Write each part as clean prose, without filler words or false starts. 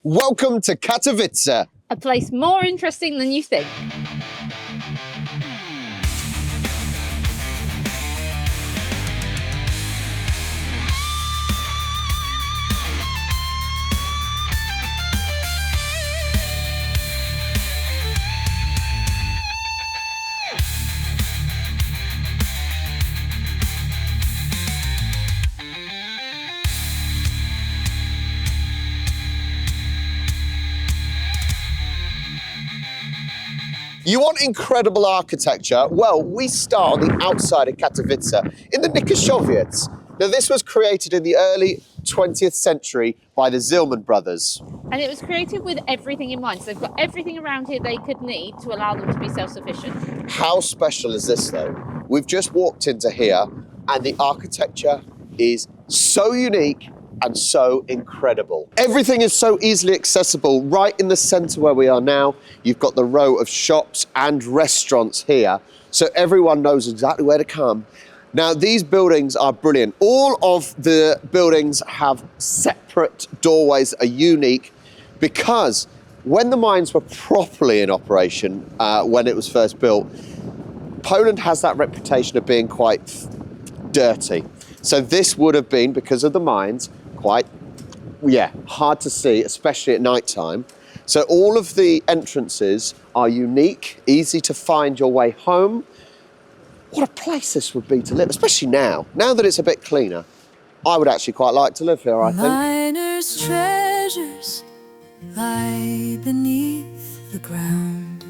Welcome to Katowice. A place more interesting than you think. You want incredible architecture? Well, we start on the outside of Katowice in the Katowice. Now, this was created in the early 20th century by the Zillman brothers. And it was created with everything in mind. So they've got everything around here they could need to allow them to be self-sufficient. How special is this though? We've just walked into here and the architecture is so unique and so incredible. Everything is so easily accessible. Right in the center where we are now, you've got the row of shops and restaurants here, so everyone knows exactly where to come. Now, these buildings are brilliant. All of the buildings have separate doorways that are unique because when the mines were properly in operation, when it was first built, Poland has that reputation of being quite dirty. So this would have been, because of the mines, quite, hard to see, especially at night time. So all of the entrances are unique, easy to find your way home. What a place this would be to live, especially now. Now that it's a bit cleaner, I would actually quite like to live here, I think. Miners' treasures lie beneath the ground,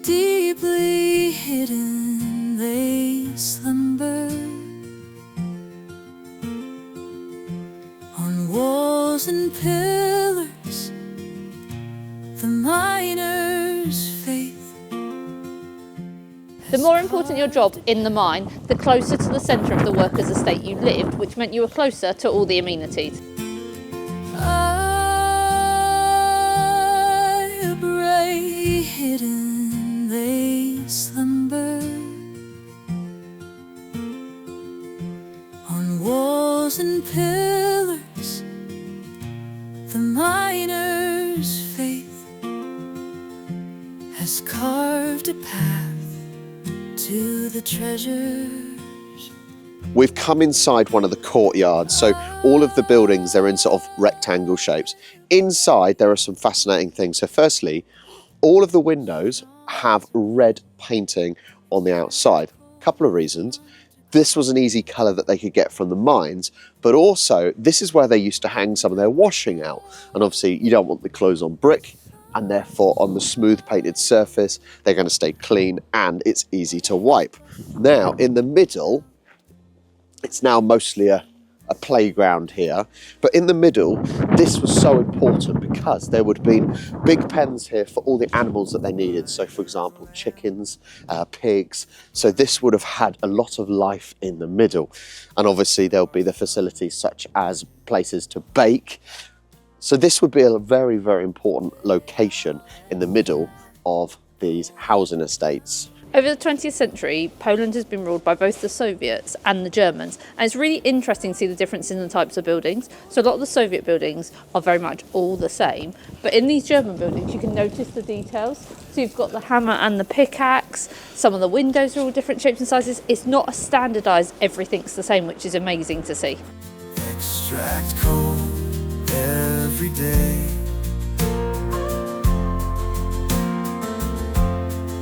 deeply hidden they slumber. On walls and pillars, the miners' faith. The more important your job in the mine, the closer to the centre of the workers' estate you lived, which meant you were closer to all the amenities. Eyebrow hidden they slumber. On walls and pillars, the miners' faith has carved a path to the treasures. We've come inside one of the courtyards, so all of the buildings, they're in sort of rectangle shapes. Inside, there are some fascinating things. So firstly, all of the windows have red painting on the outside. A couple of reasons. This was an easy colour that they could get from the mines, but also this is where they used to hang some of their washing out. And obviously you don't want the clothes on brick, and therefore on the smooth painted surface, they're going to stay clean and it's easy to wipe. Now in the middle, it's now mostly a playground here, but in the middle, this was so important because there would have been big pens here for all the animals that they needed. So for example, chickens, pigs. So this would have had a lot of life in the middle. And obviously there'll be the facilities such as places to bake. So this would be a very, very important location in the middle of these housing estates. Over the 20th century, Poland has been ruled by both the Soviets and the Germans. And it's really interesting to see the difference in the types of buildings. So a lot of the Soviet buildings are very much all the same. But in these German buildings, you can notice the details. So you've got the hammer and the pickaxe. Some of the windows are all different shapes and sizes. It's not a standardised, everything's the same, which is amazing to see. Extract coal every day,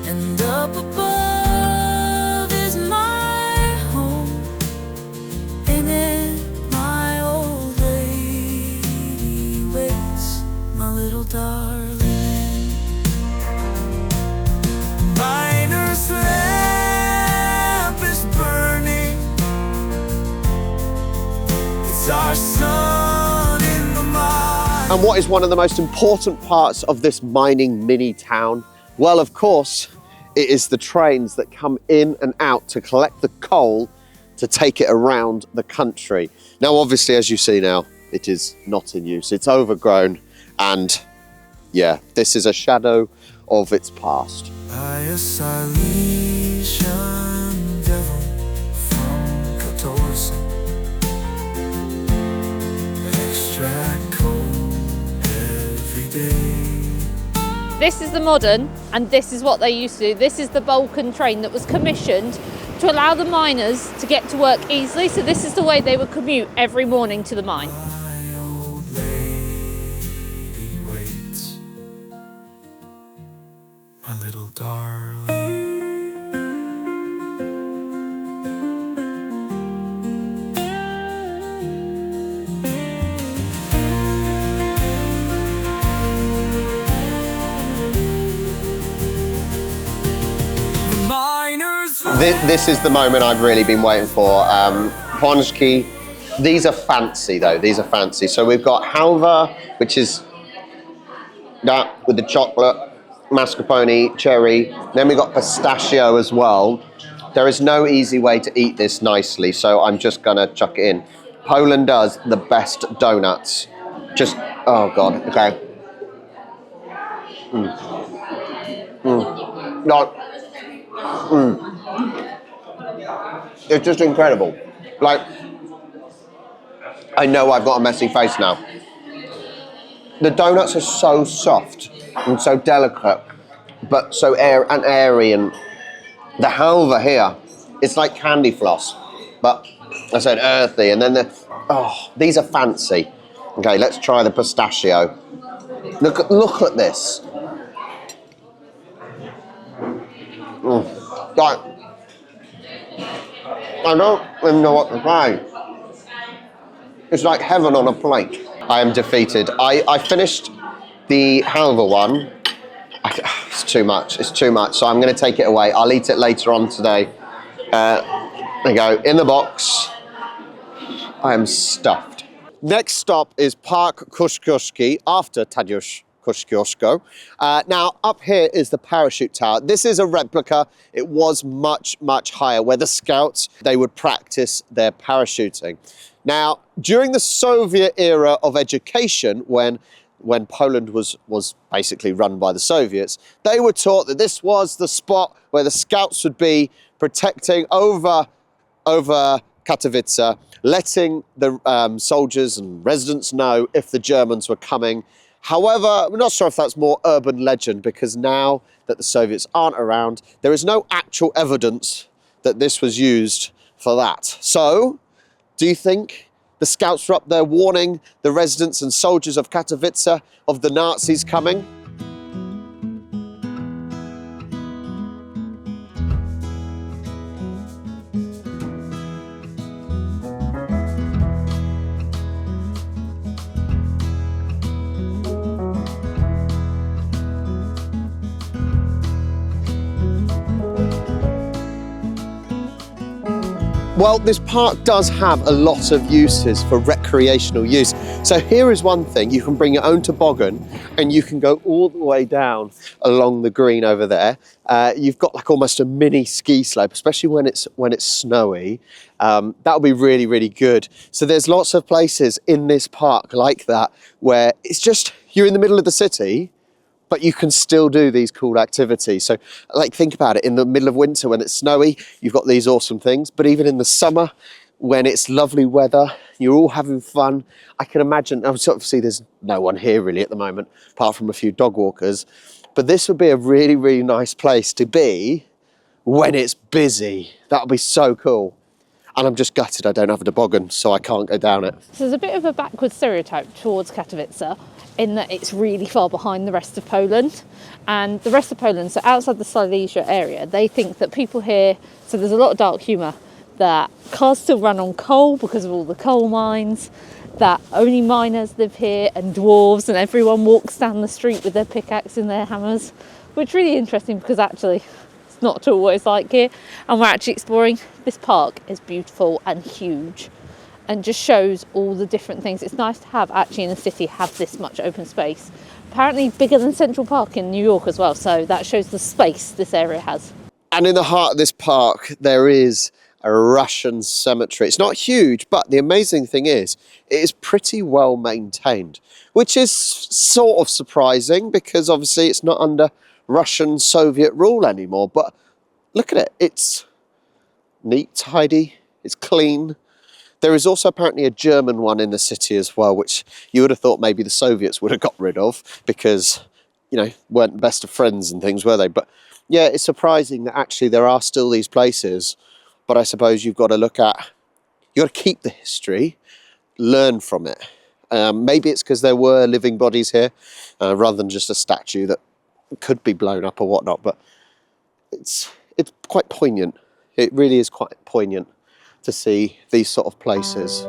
and up above is my home. In it my old lady waits, my little darling. Miner's lamp is burning, it's our sun in the mine. And what is one of the most important parts of this mining mini town? Well, of course, it is the trains that come in and out to collect the coal to take it around the country. Now, obviously, as you see now, it is not in use. It's overgrown and this is a shadow of its past. By a Silesian devil from Katowice, extract This is the modern, and this is what they used to do. This is the Balkan train that was commissioned to allow the miners to get to work easily. So this is the way they would commute every morning to the mine. My old lady waits, my little darling. This is the moment I've really been waiting for. Pączki, these are fancy though, these are fancy. So we've got halva, which is that with the chocolate, mascarpone, cherry. Then we've got pistachio as well. There is no easy way to eat this nicely, so I'm just gonna chuck it in. Poland does the best donuts. Just, oh God, okay. No. It's just incredible. Like, I know I've got a messy face now. The donuts are so soft and so delicate, but so airy, and the halva here, it's like candy floss, but I said earthy, and then these are fancy. Okay, let's try the pistachio. Look at this. Like, I don't even know what to say. It's like heaven on a plate. I am defeated. I finished the halva one. It's too much, so I'm gonna take it away. I'll eat it later on today. There you go, in the box. I am stuffed. Next stop is Park Kościuszki after Tadeusz Kościuszko. Now, up here is the parachute tower. This is a replica. It was much, much higher, where the scouts, they would practice their parachuting. Now, during the Soviet era of education, when Poland was basically run by the Soviets, they were taught that this was the spot where the scouts would be protecting over Katowice, letting the soldiers and residents know if the Germans were coming. However, we're not sure if that's more urban legend, because now that the Soviets aren't around, there is no actual evidence that this was used for that. So, do you think the scouts were up there warning the residents and soldiers of Katowice of the Nazis coming? Well, this park does have a lot of uses for recreational use. So here is one thing: you can bring your own toboggan and you can go all the way down along the green over there. You've got like almost a mini ski slope, especially when it's snowy. That would be really, really good. So there's lots of places in this park like that, where it's just, you're in the middle of the city, but you can still do these cool activities. So like, think about it, in the middle of winter when it's snowy, you've got these awesome things, but even in the summer when it's lovely weather, you're all having fun. I can imagine, obviously there's no one here really at the moment, apart from a few dog walkers, but this would be a really, really nice place to be when it's busy. That would be so cool. And I'm just gutted I don't have a toboggan, so I can't go down it. So there's a bit of a backward stereotype towards Katowice, in that it's really far behind the rest of Poland. And the rest of Poland, so outside the Silesia area, they think that people here, so there's a lot of dark humour, that cars still run on coal because of all the coal mines, that only miners live here and dwarves, and everyone walks down the street with their pickaxe and their hammers, which is really interesting because actually it's not always like here. And we're actually exploring. This park is beautiful and huge, and just shows all the different things. It's nice to have actually in a city have this much open space. Apparently bigger than Central Park in New York as well, so that shows the space this area has. And in the heart of this park, there is a Russian cemetery. It's not huge, but the amazing thing is, it is pretty well maintained, which is sort of surprising because obviously it's not under Russian Soviet rule anymore. But look at it, it's neat, tidy, it's clean. There is also apparently a German one in the city as well, which you would have thought maybe the Soviets would have got rid of, because weren't the best of friends and things, were they? But yeah, it's surprising that actually there are still these places. But I suppose you've got to keep the history, learn from it. Maybe it's because there were living bodies here, rather than just a statue that could be blown up or whatnot. But it's quite poignant. It really is quite poignant to see these sort of places.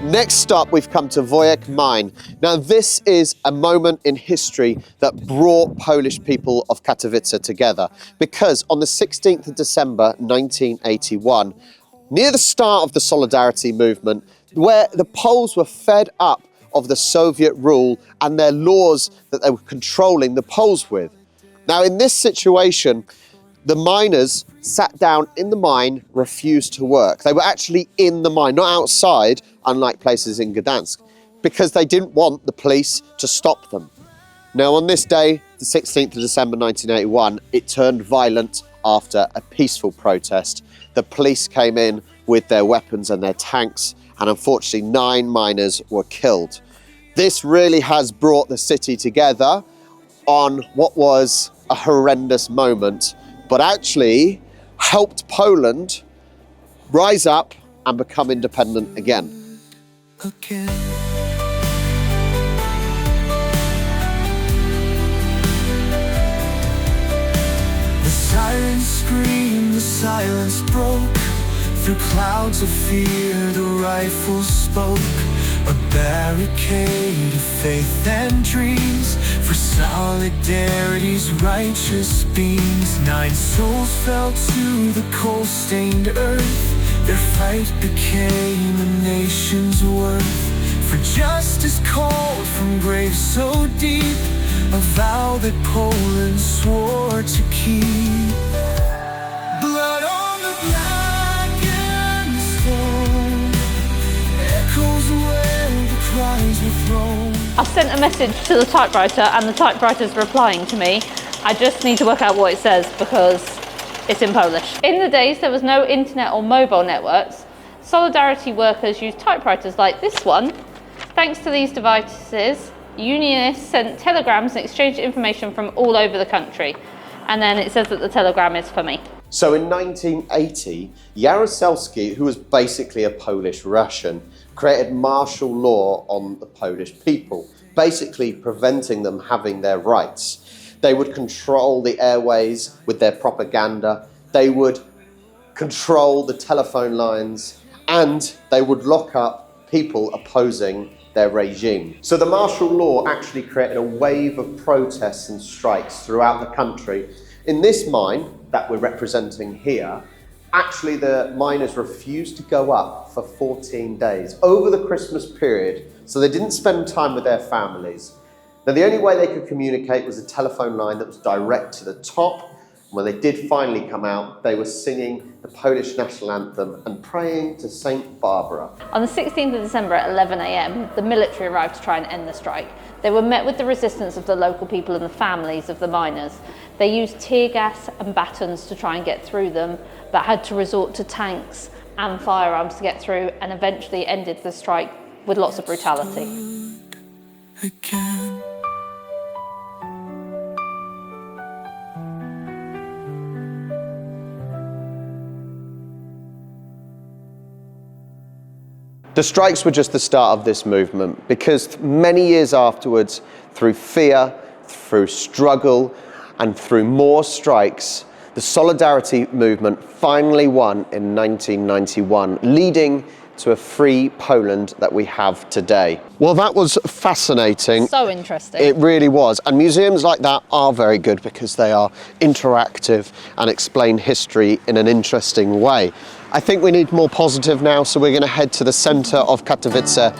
Next stop, we've come to Wujek mine. Now, this is a moment in history that brought Polish people of Katowice together, because on the 16th of December 1981, near the start of the Solidarity movement, where the Poles were fed up of the Soviet rule and their laws that they were controlling the Poles with. Now, in this situation, the miners sat down in the mine, refused to work. They were actually in the mine, not outside, unlike places in Gdansk, because they didn't want the police to stop them. Now, on this day, the 16th of December 1981, it turned violent after a peaceful protest. The police came in with their weapons and their tanks, and unfortunately 9 miners were killed. This really has brought the city together on what was a horrendous moment, but actually helped Poland rise up and become independent again. Again. The sirens screamed, the silence broke. Through clouds of fear, the rifles spoke. A barricade of faith and dreams, for solidarity's righteous beams. 9 souls fell to the coal-stained earth. Their fight became a nation's worth. For justice called from graves so deep, a vow that Poland swore to keep. Blood on the blackened stone echoes where the cries were thrown. I've sent a message to the typewriter and the typewriter's replying to me. I just need to work out what it says because it's in Polish. In the days there was no internet or mobile networks, Solidarity workers used typewriters like this one. Thanks to these devices, unionists sent telegrams and exchanged information from all over the country. And then it says that the telegram is for me. So in 1980, Jaruzelski, who was basically a Polish Russian, created martial law on the Polish people, basically preventing them having their rights. They would control the airways with their propaganda, they would control the telephone lines, and they would lock up people opposing their regime. So the martial law actually created a wave of protests and strikes throughout the country. In this mine that we're representing here, actually the miners refused to go up for 14 days over the Christmas period, so they didn't spend time with their families. Now, the only way they could communicate was a telephone line that was direct to the top. When they did finally come out, they were singing the Polish national anthem and praying to Saint Barbara. On the 16th of December at 11 a.m, the military arrived to try and end the strike. They were met with the resistance of the local people and the families of the miners. They used tear gas and batons to try and get through them, but had to resort to tanks and firearms to get through, and eventually ended the strike with lots of brutality. Again. The strikes were just the start of this movement, because many years afterwards, through fear, through struggle, and through more strikes, the Solidarity movement finally won in 1991, leading to a free Poland that we have today. Well, that was fascinating. So interesting. It really was. And museums like that are very good because they are interactive and explain history in an interesting way. I think we need more positive now, so we're going to head to the centre of Katowice.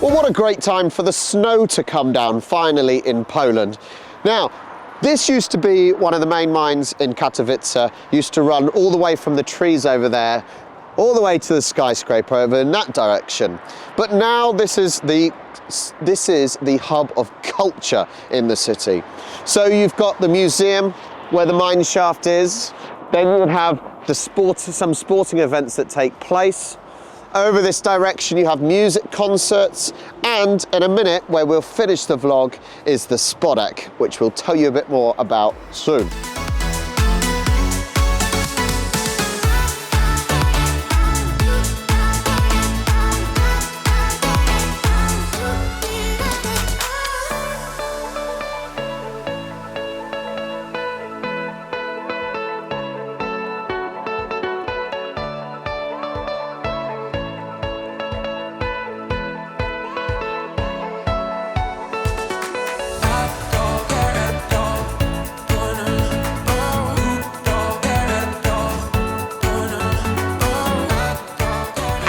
Well, what a great time for the snow to come down finally in Poland. Now, this used to be one of the main mines in Katowice, used to run all the way from the trees over there all the way to the skyscraper over in that direction. But now this is the hub of culture in the city. So you've got the museum where the mine shaft is, then you would have some sporting events that take place. Over this direction you have music concerts, and in a minute, where we'll finish the vlog, is the Spodek, which we'll tell you a bit more about soon.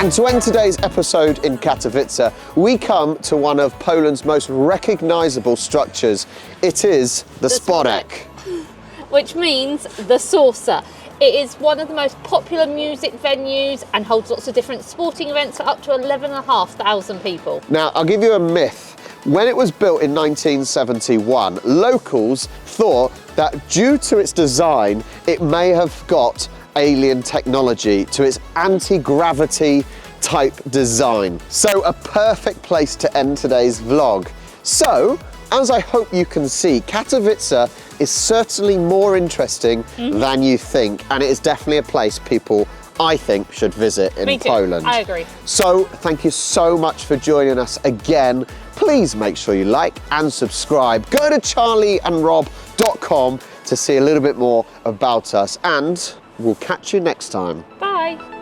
And to end today's episode in Katowice, we come to one of Poland's most recognisable structures. It is the Spodek. Which means the saucer. It is one of the most popular music venues and holds lots of different sporting events for up to 11,500 people. Now, I'll give you a myth. When it was built in 1971, locals thought that due to its design, it may have got alien technology to its anti-gravity type design. So a perfect place to end today's vlog. So, as I hope you can see, Katowice is certainly more interesting than you think, and it is definitely a place people, I think, should visit in Poland. I agree. So, thank you so much for joining us again. Please make sure you like and subscribe. Go to charlieandrob.com to see a little bit more about us, and we'll catch you next time. Bye.